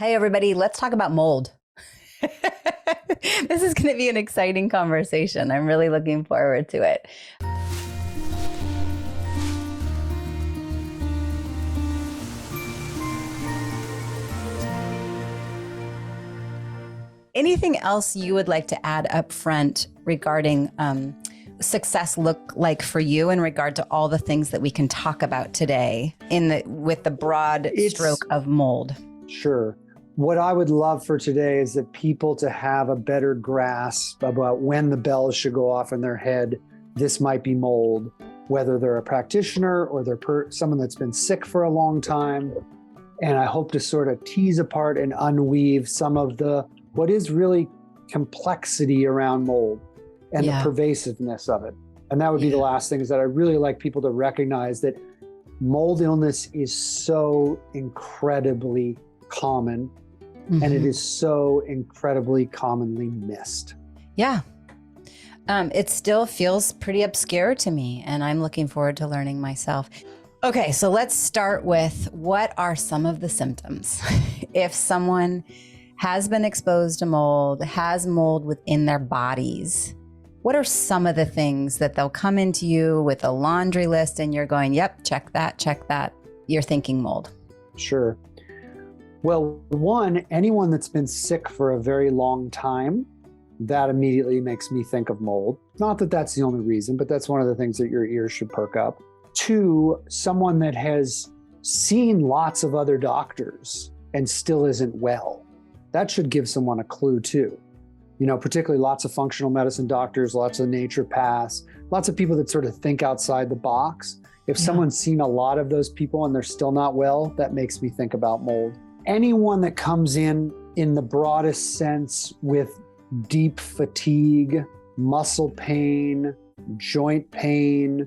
Hey, everybody, let's talk about mold. This is going to be an exciting conversation. I'm really looking forward to it. Anything else you would like to add up front regarding success look like for you in regard to all the things that we can talk about today with the broad stroke of mold? Sure. What I would love for today is that people to have a better grasp about when the bells should go off in their head. This might be mold, whether they're a practitioner or they're someone that's been sick for a long time. And I hope to sort of tease apart and unweave some of what is really complexity around mold and the pervasiveness of it. And that would be the last thing, is that I really like people to recognize that mold illness is so incredibly common. And it is so incredibly commonly missed. Yeah. It still feels pretty obscure to me, and I'm looking forward to learning myself. Okay, so let's start with, what are some of the symptoms? If someone has been exposed to mold, has mold within their bodies, what are some of the things that they'll come into you with a laundry list and you're going, yep, check that. You're thinking mold. Sure. Well, one, anyone that's been sick for a very long time, that immediately makes me think of mold. Not that that's the only reason, but that's one of the things that your ears should perk up. Two, someone that has seen lots of other doctors and still isn't well. That should give someone a clue too. You know, particularly lots of functional medicine doctors, lots of naturopaths, lots of people that sort of think outside the box. If someone's seen a lot of those people and they're still not well, that makes me think about mold. Anyone that comes in the broadest sense with deep fatigue, muscle pain, joint pain,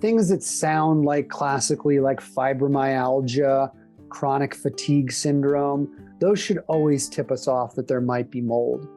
things that sound like classically like fibromyalgia, chronic fatigue syndrome, those should always tip us off that there might be mold.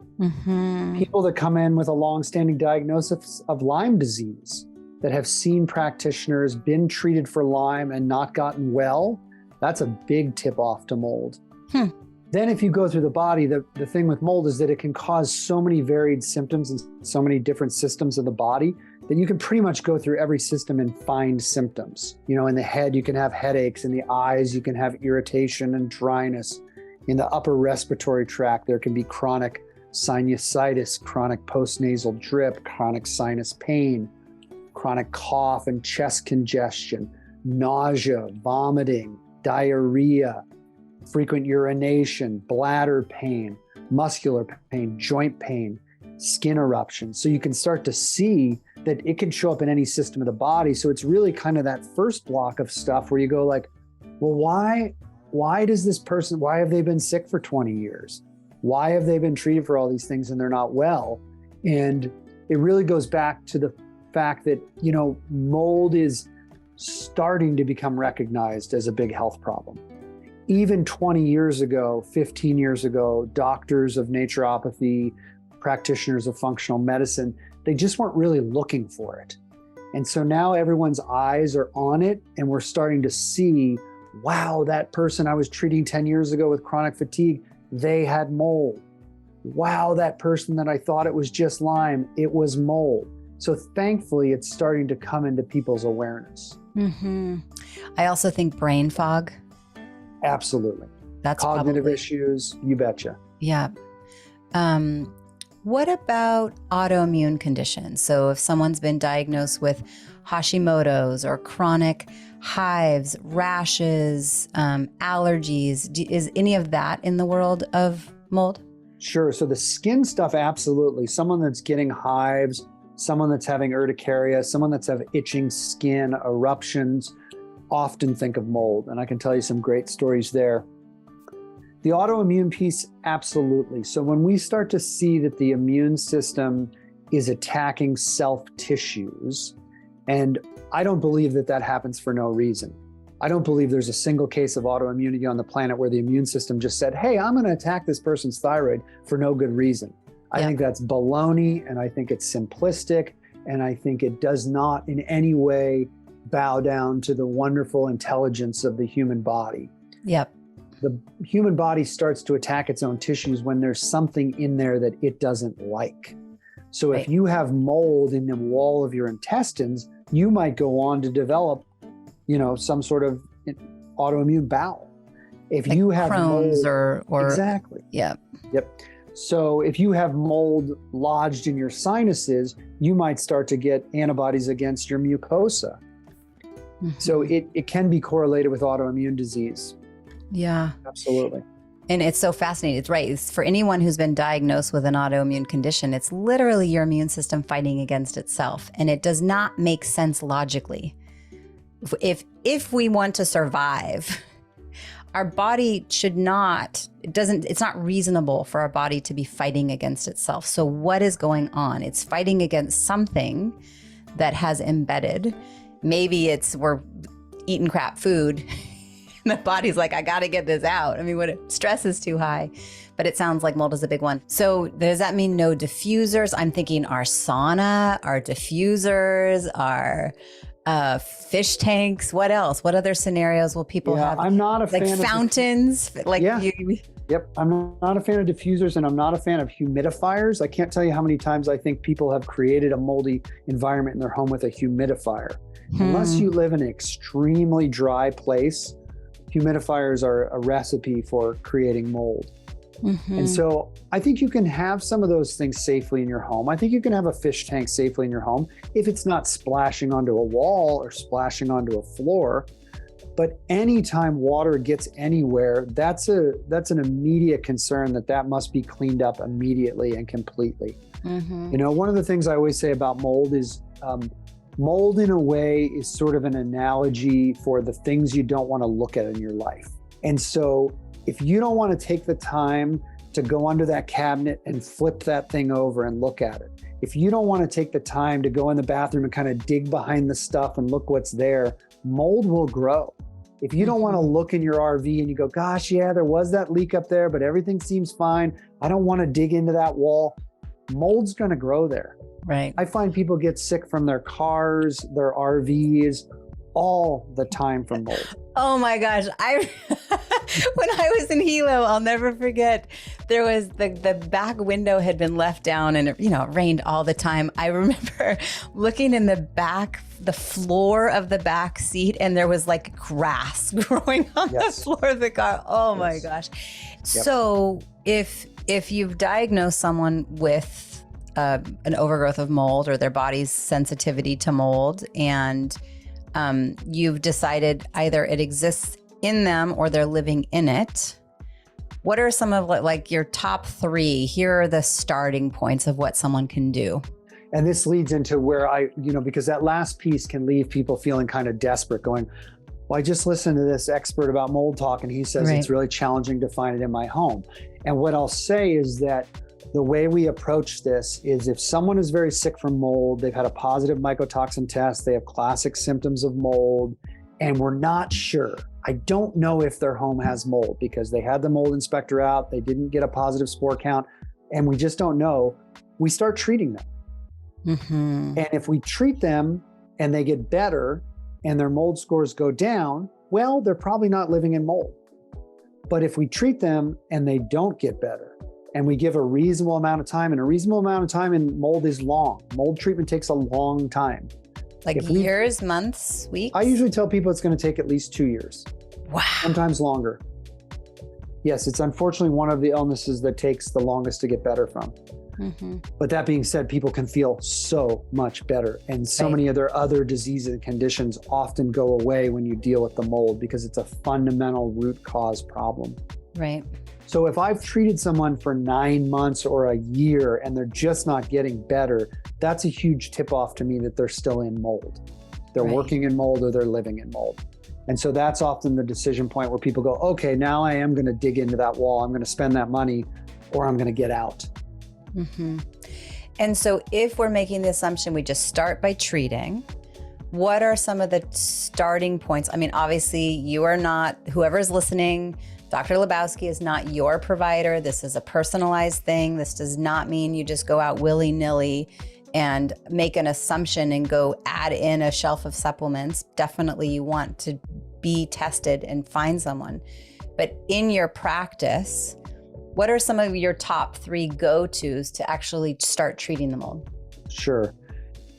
People that come in with a long-standing diagnosis of Lyme disease, that have seen practitioners, been treated for Lyme and not gotten well, that's a big tip off to mold. Then if you go through the body, the thing with mold is that it can cause so many varied symptoms and so many different systems of the body that you can pretty much go through every system and find symptoms. You know, in the head, you can have headaches. In the eyes, you can have irritation and dryness. In the upper respiratory tract, there can be chronic sinusitis, chronic postnasal drip, chronic sinus pain, chronic cough and chest congestion, nausea, vomiting, diarrhea, frequent urination, bladder pain, muscular pain, joint pain, skin eruption. So you can start to see that it can show up in any system of the body. So it's really kind of that first block of stuff where you go like, well, why does this person, why have they been sick for 20 years? Why have they been treated for all these things and they're not well? And it really goes back to the fact that, you know, mold is starting to become recognized as a big health problem. Even 20 years ago, 15 years ago, doctors of naturopathy, practitioners of functional medicine, they just weren't really looking for it. And so now everyone's eyes are on it, and we're starting to see, wow, that person I was treating 10 years ago with chronic fatigue, they had mold. Wow, that person that I thought it was just Lyme, it was mold. So thankfully, it's starting to come into people's awareness. I also think brain fog. Absolutely. That's cognitive probably issues, you betcha. Yeah. What about autoimmune conditions? So if someone's been diagnosed with Hashimoto's or chronic hives, rashes, allergies, is any of that in the world of mold? Sure. So the skin stuff, absolutely. Someone that's getting hives, someone that's having urticaria, someone that's having itching skin, eruptions, often think of mold. And I can tell you some great stories there. The autoimmune piece, absolutely. So when we start to see that the immune system is attacking self-tissues, and I don't believe that that happens for no reason. I don't believe there's a single case of autoimmunity on the planet where the immune system just said, hey, I'm going to attack this person's thyroid for no good reason. I think that's baloney, and I think it's simplistic, and I think it does not in any way bow down to the wonderful intelligence of the human body. Yep. the human body starts to attack its own tissues when there's something in there that it doesn't like. So if you have mold in the wall of your intestines, you might go on to develop, some sort of autoimmune bowel. If like you have Crohn's mold, or exactly. Yep. So if you have mold lodged in your sinuses, you might start to get antibodies against your mucosa. Mm-hmm. So it can be correlated with autoimmune disease. Yeah. Absolutely. And it's so fascinating. It's right. For anyone who's been diagnosed with an autoimmune condition, it's literally your immune system fighting against itself. And it does not make sense logically. If we want to survive, our body it's not reasonable for our body to be fighting against itself. So what is going on? It's fighting against something that has embedded. Maybe we're eating crap food. And the body's like, I got to get this out. I mean, stress is too high, but it sounds like mold is a big one. So does that mean no diffusers? I'm thinking our sauna, our diffusers, our fish tanks. What else? What other scenarios will people have? I'm not a fan of fountains. Yep. I'm not a fan of diffusers, and I'm not a fan of humidifiers. I can't tell you how many times I think people have created a moldy environment in their home with a humidifier. Unless you live in an extremely dry place, humidifiers are a recipe for creating mold. Mm-hmm. And so I think you can have some of those things safely in your home. I think you can have a fish tank safely in your home if it's not splashing onto a wall or splashing onto a floor. But anytime water gets anywhere, that's an immediate concern that must be cleaned up immediately and completely. Mm-hmm. One of the things I always say about mold is mold in a way is sort of an analogy for the things you don't want to look at in your life. And so if you don't want to take the time to go under that cabinet and flip that thing over and look at it, if you don't want to take the time to go in the bathroom and kind of dig behind the stuff and look what's there, mold will grow. If you don't want to look in your RV and you go, gosh, yeah, there was that leak up there, but everything seems fine. I don't want to dig into that wall. Mold's going to grow there. Right. I find people get sick from their cars, their RVs, all the time from mold. Oh my gosh. When I was in Hilo, I'll never forget, there was the back window had been left down and it rained all the time. I remember looking in the floor of the back seat, and there was like grass growing on the floor of the car. Oh my gosh. Yep. So if you've diagnosed someone with an overgrowth of mold or their body's sensitivity to mold, and you've decided either it exists in them or they're living in it, what are some of like your top 3? Here are the starting points of what someone can do. And this leads into where because that last piece can leave people feeling kind of desperate, going, well, I just listened to this expert about mold talk and he says It's really challenging to find it in my home. And what I'll say is that the way we approach this is if someone is very sick from mold, they've had a positive mycotoxin test, they have classic symptoms of mold, and we're not sure. I don't know if their home has mold because they had the mold inspector out, they didn't get a positive spore count, and we just don't know. We start treating them. Mm-hmm. And if we treat them and they get better and their mold scores go down, well, they're probably not living in mold. But if we treat them and they don't get better, and we give a reasonable amount of time, and a reasonable amount of time in mold is long. Mold treatment takes a long time. Like years, months, weeks? I usually tell people it's going to take at least 2 years. Wow. Sometimes longer. Yes, it's unfortunately one of the illnesses that takes the longest to get better from. Mm-hmm. But that being said, people can feel so much better. And so many of their other diseases and conditions often go away when you deal with the mold because it's a fundamental root cause problem. Right. So if I've treated someone for 9 months or a year and they're just not getting better, that's a huge tip off to me that they're still in mold. They're working in mold or they're living in mold. And so that's often the decision point where people go, okay, now I am going to dig into that wall. I'm going to spend that money or I'm going to get out. Mm-hmm. And so if we're making the assumption we just start by treating, what are some of the starting points? I mean, obviously you are not, whoever's listening, Dr. Chlebowski is not your provider. This is a personalized thing. This does not mean you just go out willy-nilly and make an assumption and go add in a shelf of supplements. Definitely you want to be tested and find someone. But in your practice, what are some of your top 3 go-tos to actually start treating the mold? Sure.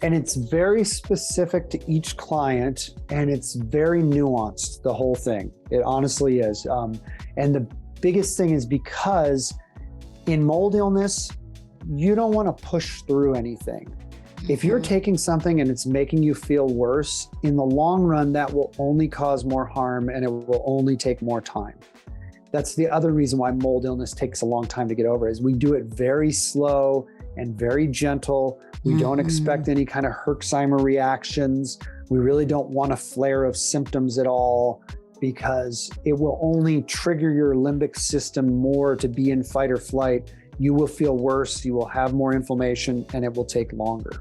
And it's very specific to each client, and it's very nuanced, the whole thing. It honestly is. And the biggest thing is because in mold illness, you don't want to push through anything. If you're taking something and it's making you feel worse, in the long run, that will only cause more harm and it will only take more time. That's the other reason why mold illness takes a long time to get over, is we do it very slow and very gentle. We don't expect any kind of Herxheimer reactions. We really don't want a flare of symptoms at all, because it will only trigger your limbic system more to be in fight or flight. You will feel worse, you will have more inflammation, and it will take longer.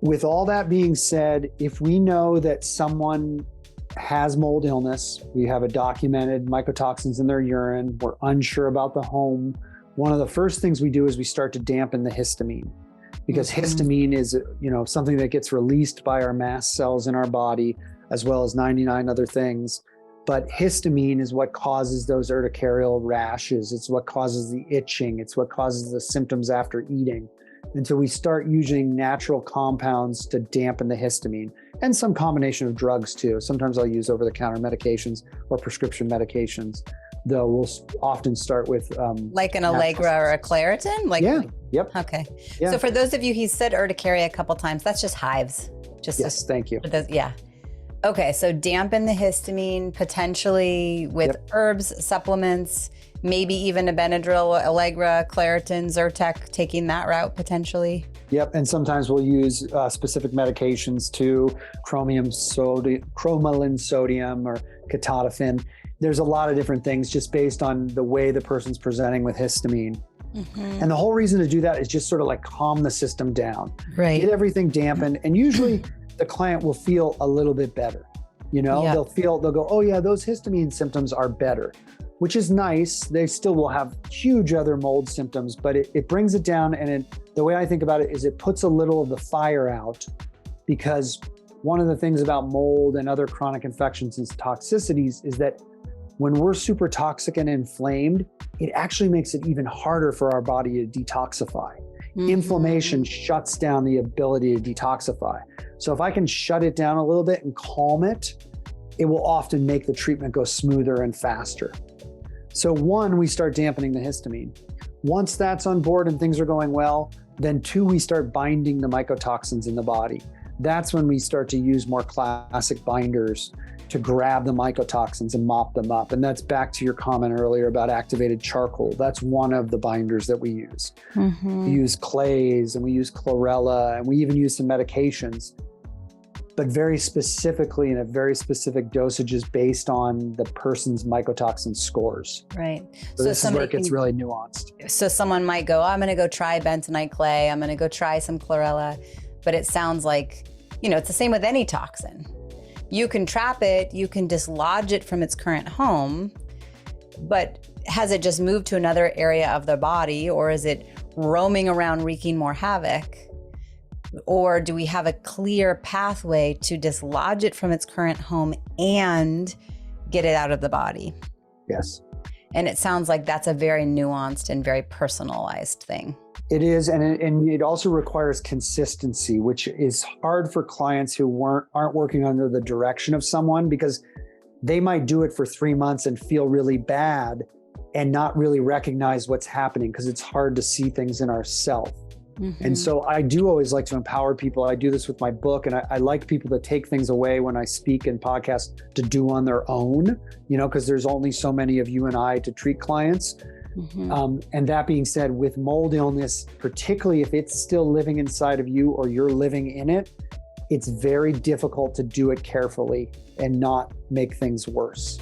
With all that being said, if we know that someone has mold illness, we have a documented mycotoxins in their urine, we're unsure about the home, one of the first things we do is we start to dampen the histamine, because histamine is, something that gets released by our mast cells in our body, as well as 99 other things. But histamine is what causes those urticarial rashes. It's what causes the itching. It's what causes the symptoms after eating. And so we start using natural compounds to dampen the histamine, and some combination of drugs too. Sometimes I'll use over-the-counter medications or prescription medications, though we'll often start with like an Allegra or a Claritin? Yep. Okay. Yeah. So for those of you, he said urticaria a couple times. That's just hives. Thank you. Yeah. Okay, so dampen the histamine, potentially with herbs, supplements, maybe even a Benadryl, Allegra, Claritin, Zyrtec, taking that route potentially. Yep, and sometimes we'll use specific medications too, cromolyn sodium or ketotifen. There's a lot of different things just based on the way the person's presenting with histamine. And the whole reason to do that is just sort of like calm the system down, right? Get everything dampened, and usually the client will feel a little bit better. They'll go, oh yeah, those histamine symptoms are better, which is nice. They still will have huge other mold symptoms, but it brings it down. And the way I think about it is it puts a little of the fire out, because one of the things about mold and other chronic infections and toxicities is that when we're super toxic and inflamed, it actually makes it even harder for our body to detoxify. Inflammation shuts down the ability to detoxify. So if I can shut it down a little bit and calm it, it will often make the treatment go smoother and faster. So 1, we start dampening the histamine. Once that's on board and things are going well, then 2, we start binding the mycotoxins in the body. That's when we start to use more classic binders to grab the mycotoxins and mop them up. And that's back to your comment earlier about activated charcoal. That's one of the binders that we use. We use clays and we use chlorella, and we even use some medications, but very specifically in a very specific dosages based on the person's mycotoxin scores. Right. So this is where it gets really nuanced. So someone might go, I'm going to go try bentonite clay. I'm going to go try some chlorella. But it sounds like, it's the same with any toxin. You can trap it, you can dislodge it from its current home, but has it just moved to another area of the body, or is it roaming around wreaking more havoc? Or do we have a clear pathway to dislodge it from its current home and get it out of the body? Yes. And it sounds like that's a very nuanced and very personalized thing. It is, and it also requires consistency, which is hard for clients who aren't working under the direction of someone, because they might do it for 3 months and feel really bad and not really recognize what's happening, because it's hard to see things in ourselves. And so I do always like to empower people. I do this with my book, and I like people to take things away when I speak in podcasts to do on their own, because there's only so many of you and I to treat clients. And that being said, with mold illness, particularly if it's still living inside of you or you're living in it, it's very difficult to do it carefully and not make things worse.